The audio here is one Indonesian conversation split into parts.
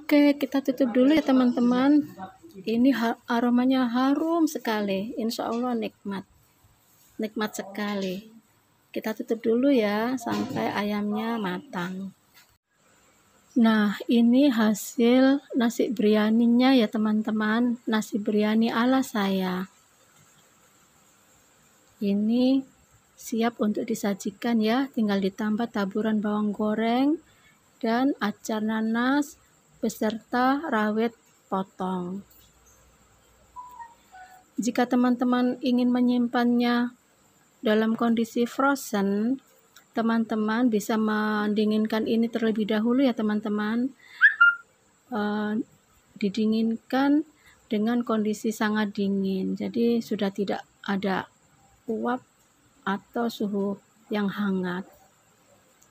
Oke, kita tutup dulu ya teman-teman. Ini aromanya harum sekali. Insya Allah nikmat. Nikmat sekali. Kita tutup dulu ya sampai ayamnya matang. Nah, ini hasil nasi biryaninya ya teman-teman. Nasi biryani ala saya. Ini siap untuk disajikan ya. Tinggal ditambah taburan bawang goreng dan acar nanas beserta rawit potong. Jika teman-teman ingin menyimpannya dalam kondisi frozen, teman-teman bisa mendinginkan ini terlebih dahulu ya teman-teman. Didinginkan dengan kondisi sangat dingin, jadi sudah tidak ada uap atau suhu yang hangat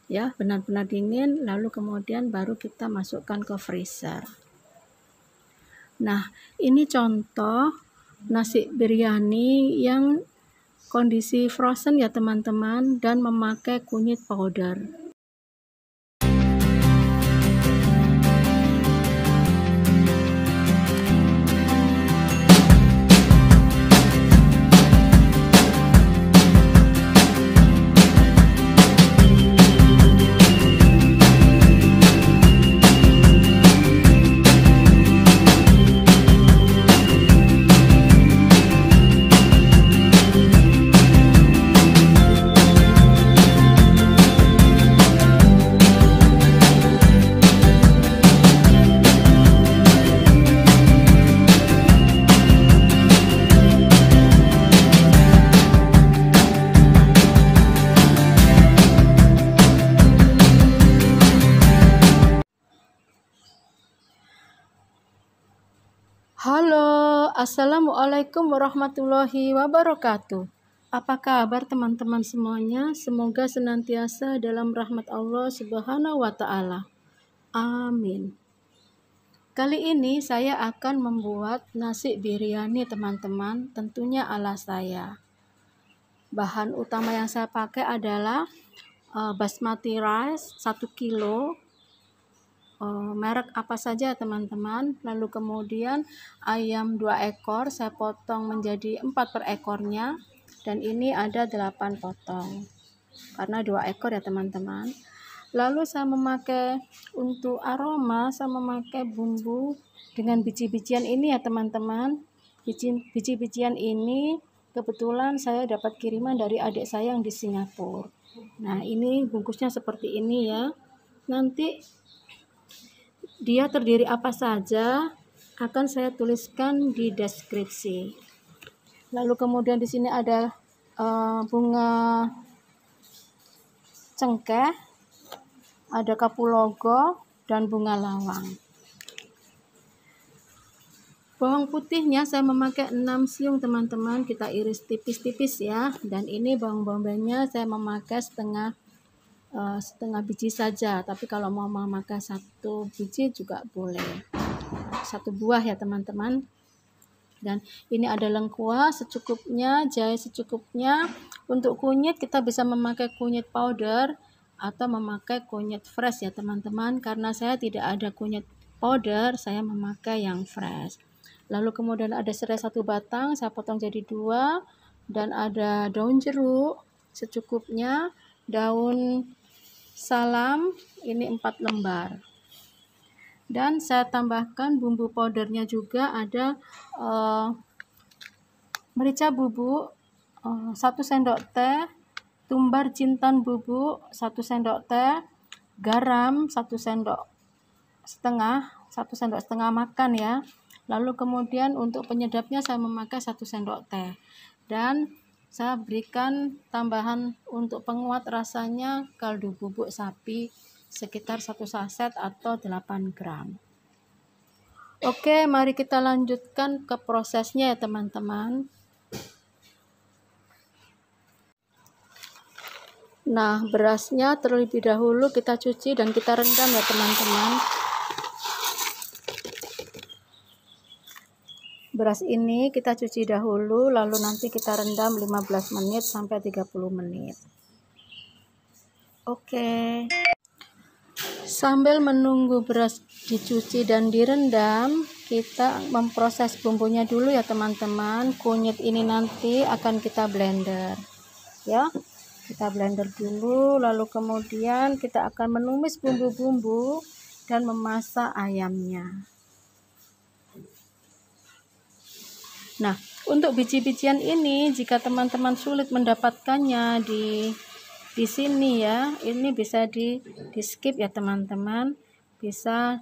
ya, benar-benar dingin, lalu kemudian baru kita masukkan ke freezer. Nah, ini contoh nasi biryani yang kondisi frozen ya teman-teman, dan memakai kunyit powder. Halo, assalamualaikum warahmatullahi wabarakatuh. Apa kabar teman-teman semuanya? Semoga senantiasa dalam rahmat Allah Subhanahu wa Ta'ala. Amin. Kali ini saya akan membuat nasi biryani teman-teman, tentunya ala saya. Bahan utama yang saya pakai adalah basmati rice 1 kilo. Merek apa saja teman-teman. Lalu kemudian ayam 2 ekor saya potong menjadi 4 per ekornya, dan ini ada 8 potong karena 2 ekor ya teman-teman. Lalu saya memakai untuk aroma, saya memakai bumbu dengan biji-bijian ini ya teman-teman. Biji-bijian ini kebetulan saya dapat kiriman dari adik saya yang di Singapura. Nah, ini bungkusnya seperti ini ya. Nanti dia terdiri apa saja akan saya tuliskan di deskripsi. Lalu kemudian di sini ada bunga cengkeh, ada kapulaga dan bunga lawang. Bawang putihnya saya memakai 6 siung teman-teman, kita iris tipis-tipis ya. Dan ini bawang bombaynya saya memakai setengah biji saja, tapi kalau mau memakai 1 biji juga boleh, 1 buah ya teman-teman. Dan ini ada lengkuas secukupnya, jahe secukupnya. Untuk kunyit kita bisa memakai kunyit powder atau memakai kunyit fresh ya teman-teman. Karena saya tidak ada kunyit powder, saya memakai yang fresh. Lalu kemudian ada serai 1 batang, saya potong jadi 2, dan ada daun jeruk secukupnya, daun salam ini 4 lembar. Dan saya tambahkan bumbu powdernya juga, ada merica bubuk 1 sendok teh, tumbar jintan bubuk 1 sendok teh, garam 1 sendok setengah makan ya. Lalu kemudian untuk penyedapnya saya memakai 1 sendok teh, dan saya berikan tambahan untuk penguat rasanya kaldu bubuk sapi sekitar 1 saset atau 8 gram. Oke, mari kita lanjutkan ke prosesnya ya teman-teman. Nah, berasnya terlebih dahulu kita cuci dan kita rendam ya teman-teman. Beras ini kita cuci dahulu, lalu nanti kita rendam 15 menit sampai 30 menit. Oke. Sambil menunggu beras dicuci dan direndam, kita memproses bumbunya dulu ya teman-teman. Kunyit ini nanti akan kita blender ya. Kita blender dulu, lalu kemudian kita akan menumis bumbu-bumbu dan memasak ayamnya. Nah, untuk biji-bijian ini jika teman-teman sulit mendapatkannya di sini ya, ini bisa di skip ya teman-teman. Bisa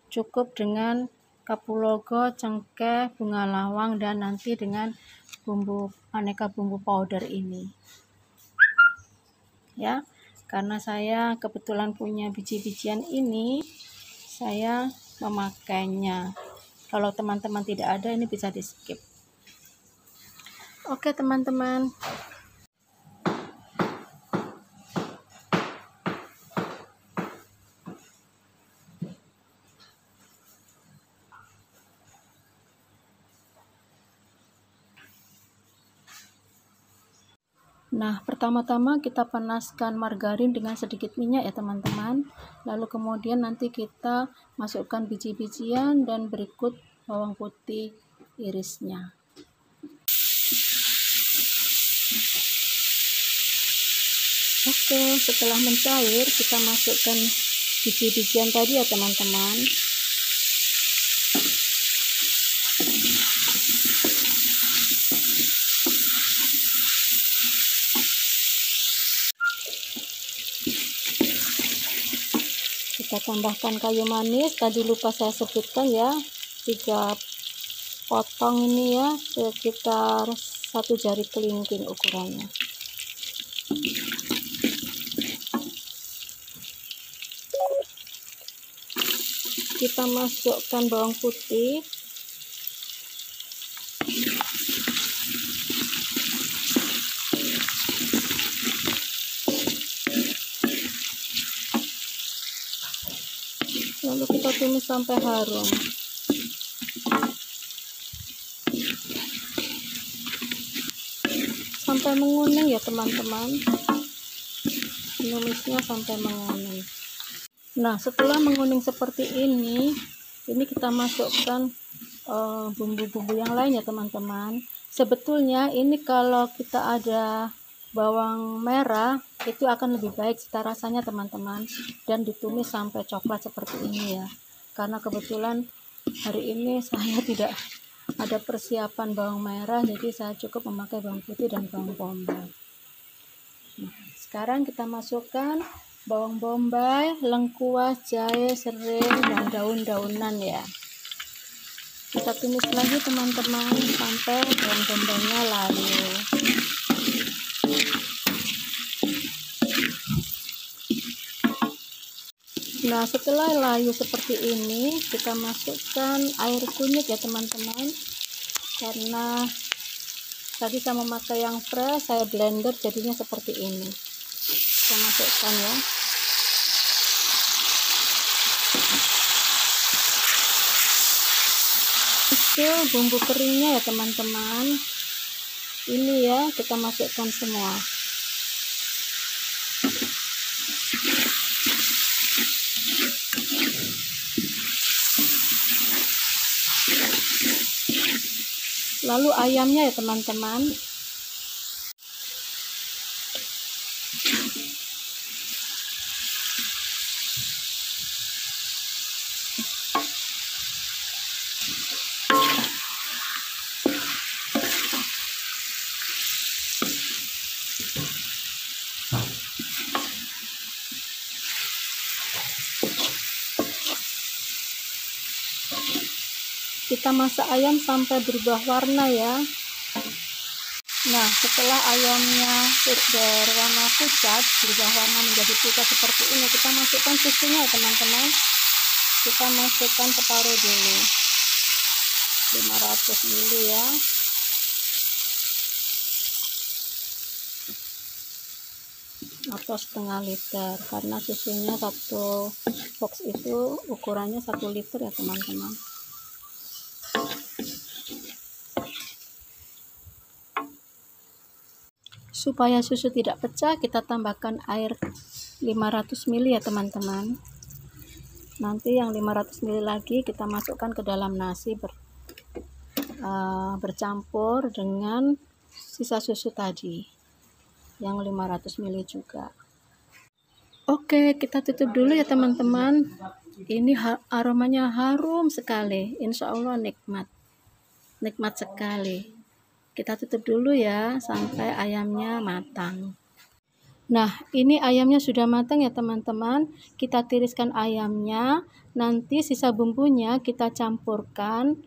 cukup dengan kapulaga, cengkeh, bunga lawang, dan nanti dengan bumbu aneka bumbu powder ini ya. Karena saya kebetulan punya biji-bijian ini, saya memakainya. Kalau teman-teman tidak ada, ini bisa di skip. Oke teman-teman. Nah, pertama-tama kita panaskan margarin dengan sedikit minyak ya teman-teman. Lalu kemudian nanti kita masukkan biji-bijian dan berikut bawang putih irisnya. Oke, setelah mencair kita masukkan biji-bijian tadi ya teman-teman. Kita tambahkan kayu manis, tadi lupa saya sebutkan ya, 3 potong ini ya, sekitar 1 jari kelingking ukurannya. Kita masukkan bawang putih, lalu kita tumis sampai harum. Sampai menguning ya teman-teman. Tumisnya sampai menguning. Nah, setelah menguning seperti ini kita masukkan bumbu-bumbu yang lain ya teman-teman. Sebetulnya ini kalau kita ada bawang merah itu akan lebih baik cita rasanya teman-teman, dan ditumis sampai coklat seperti ini ya. Karena kebetulan hari ini saya tidak ada persiapan bawang merah, jadi saya cukup memakai bawang putih dan bawang bombay. Nah, sekarang kita masukkan bawang bombay, lengkuas, jahe, serai, dan daun-daunan ya. Kita tumis lagi teman-teman sampai bawang bombaynya layu. Nah, setelah layu seperti ini kita masukkan air kunyit ya teman-teman. Karena tadi saya memakai yang fresh, saya blender jadinya seperti ini. Kita masukkan ya. Itu bumbu keringnya ya teman-teman. Ini ya, kita masukkan semua. Lalu ayamnya ya teman-teman. Kita masak ayam sampai berubah warna ya. Nah, setelah ayamnya berwarna pucat, berubah warna menjadi pucat seperti ini, kita masukkan susunya ya teman-teman. Kita masukkan separuh dulu, 500 ml ya. Atau setengah liter, karena susunya satu box itu ukurannya 1 liter ya teman-teman. Supaya susu tidak pecah, kita tambahkan air 500 ml ya teman-teman. Nanti yang 500 ml lagi kita masukkan ke dalam nasi bercampur dengan sisa susu tadi yang 500 ml juga. Oke, kita tutup dulu ya teman-teman. Ini aromanya harum sekali, insya Allah nikmat sekali. Kita tutup dulu ya sampai ayamnya matang. Nah, ini ayamnya sudah matang ya teman-teman. Kita tiriskan ayamnya, nanti sisa bumbunya kita campurkan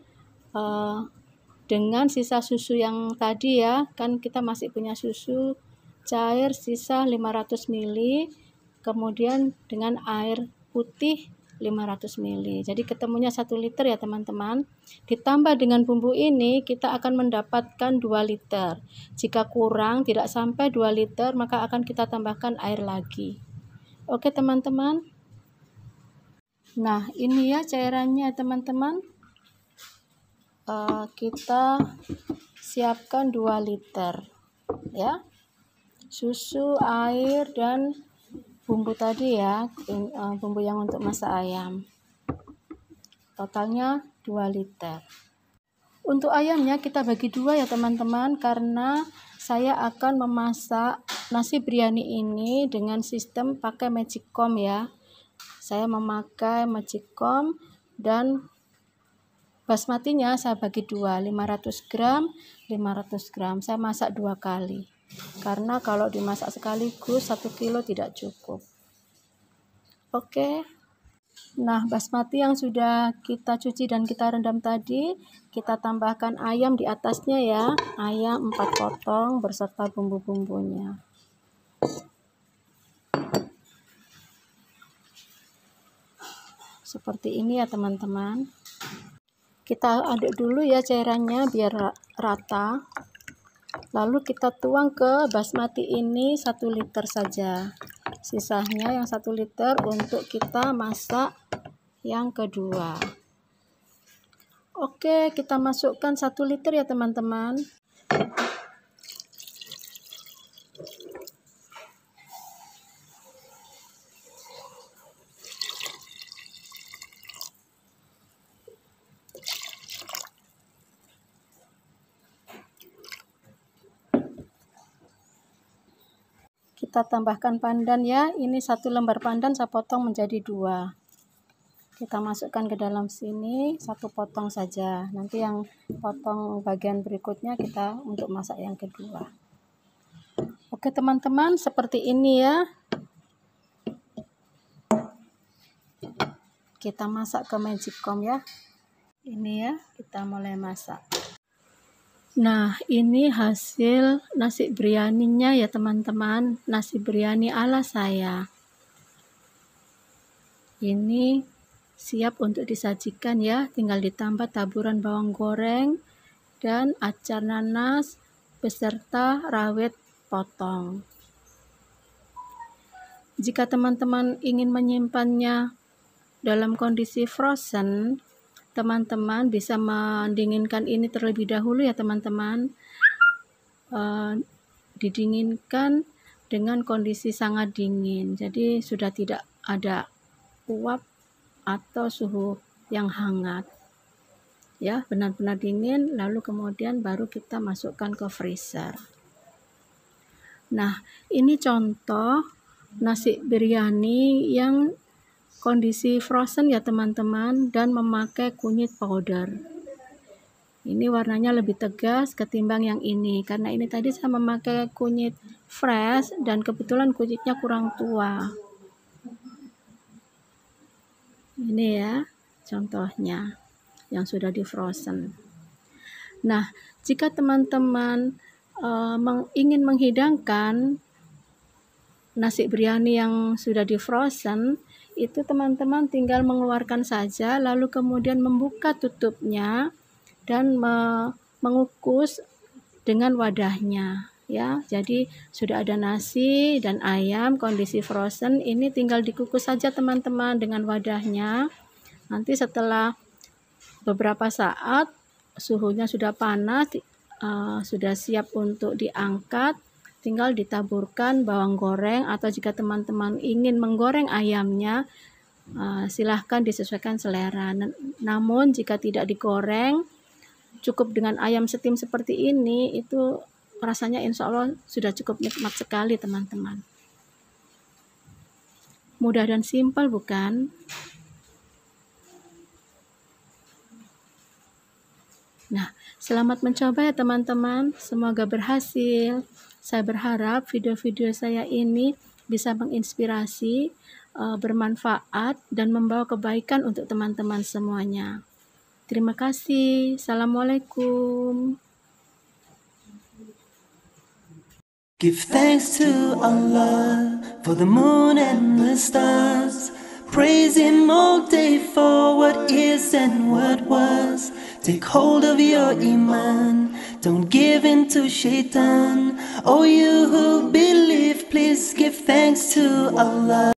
dengan sisa susu yang tadi ya. Kan kita masih punya susu cair sisa 500 ml, kemudian dengan air putih 500 ml. Jadi ketemunya 1 liter ya teman-teman. Ditambah dengan bumbu ini kita akan mendapatkan 2 liter. Jika kurang tidak sampai 2 liter maka akan kita tambahkan air lagi. Oke teman-teman. Nah, ini ya cairannya teman-teman. Kita siapkan 2 liter ya. Susu, air, dan bumbu tadi ya, bumbu yang untuk masak ayam. Totalnya 2 liter. Untuk ayamnya kita bagi 2 ya teman-teman, karena saya akan memasak nasi biryani ini dengan sistem pakai magicom ya. Saya memakai magicom dan basmatinya saya bagi 2, 500 gram, 500 gram. Saya masak 2 kali. Karena kalau dimasak sekaligus 1 kilo tidak cukup. Oke. Nah, basmati yang sudah kita cuci dan kita rendam tadi, kita tambahkan ayam di atasnya ya. Ayam 4 potong berserta bumbu-bumbunya. Seperti ini ya teman-teman. Kita aduk dulu ya cairannya biar rata. Lalu kita tuang ke basmati ini 1 liter saja. Sisanya yang 1 liter untuk kita masak yang kedua. Oke, kita masukkan 1 liter ya teman-teman. Kita tambahkan pandan ya. Ini 1 lembar pandan saya potong menjadi 2. Kita masukkan ke dalam sini 1 potong saja. Nanti yang potong bagian berikutnya kita untuk masak yang kedua. Oke teman-teman, seperti ini ya. Kita masak ke magicom ya. Ini ya, kita mulai masak. Nah, ini hasil nasi biryaninya ya teman-teman. Nasi biryani ala saya. Ini siap untuk disajikan ya. Tinggal ditambah taburan bawang goreng dan acar nanas beserta rawit potong. Jika teman-teman ingin menyimpannya dalam kondisi frozen, teman-teman bisa mendinginkan ini terlebih dahulu ya teman-teman. Didinginkan dengan kondisi sangat dingin, jadi sudah tidak ada uap atau suhu yang hangat ya, benar-benar dingin. Lalu kemudian baru kita masukkan ke freezer. Nah, ini contoh nasi biryani yang kondisi frozen ya teman-teman, dan memakai kunyit powder. Ini warnanya lebih tegas ketimbang yang ini, karena ini tadi saya memakai kunyit fresh dan kebetulan kunyitnya kurang tua. Ini ya contohnya yang sudah di frozen. Nah, jika teman-teman ingin menghidangkan nasi biryani yang sudah di frozen, itu teman-teman tinggal mengeluarkan saja, lalu kemudian membuka tutupnya dan mengukus dengan wadahnya ya. Jadi sudah ada nasi dan ayam kondisi frozen, ini tinggal dikukus saja teman-teman dengan wadahnya. Nanti setelah beberapa saat suhunya sudah panas, sudah siap untuk diangkat, tinggal ditaburkan bawang goreng, atau jika teman-teman ingin menggoreng ayamnya, Silahkan disesuaikan selera. Namun jika tidak digoreng, cukup dengan ayam steam seperti ini, itu rasanya insya Allah sudah cukup nikmat sekali teman-teman. Mudah dan simpel bukan? Nah, selamat mencoba ya teman-teman, semoga berhasil. Saya berharap video-video saya ini bisa menginspirasi, bermanfaat, dan membawa kebaikan untuk teman-teman semuanya. Terima kasih. Assalamualaikum. Give thanks to Allah for the moon and the stars. Praise Him all day for what is and what was. Take hold of your iman, don't give in to shaitan. Oh, you who believe, please give thanks to Allah.